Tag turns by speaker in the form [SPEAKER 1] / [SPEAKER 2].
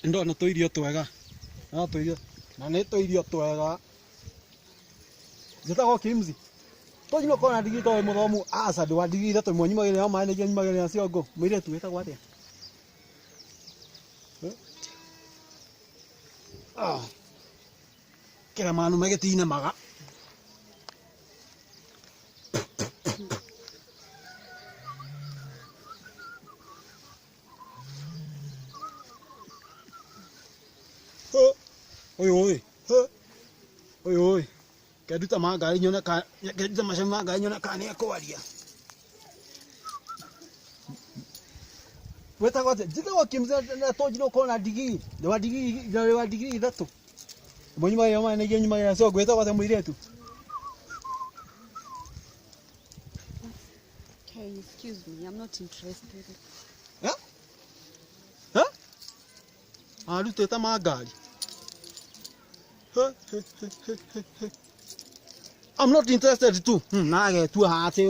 [SPEAKER 1] Ndo na toirio twega. Na toirio. Na nĩ toirio twega. Njĩtagwo Kimzi. Tũnyuma kona digi to mũthomu aca ndwa digi ithatũ mwanyumagĩrĩra no maĩ nĩgĩ nyumagĩrĩra ciongo. Mũirĩtu wĩtagwo atĩa? Kĩra manu magĩtine maga. Oi. Oi. Keduta magari nyona ka keduta mashamba magari nyona ka ne kwaria. Weta gote jitagwo Kimzi na tojino kona digi. Ndwa digi ithatũ. Mwanyuma yo maĩ nĩgĩ nyumagĩrĩra ciongo weta gote mũirĩtu.
[SPEAKER 2] Okay, excuse me, I'm not interested.
[SPEAKER 1] Arutĩte magari. I'm not interested too. Nage tu hati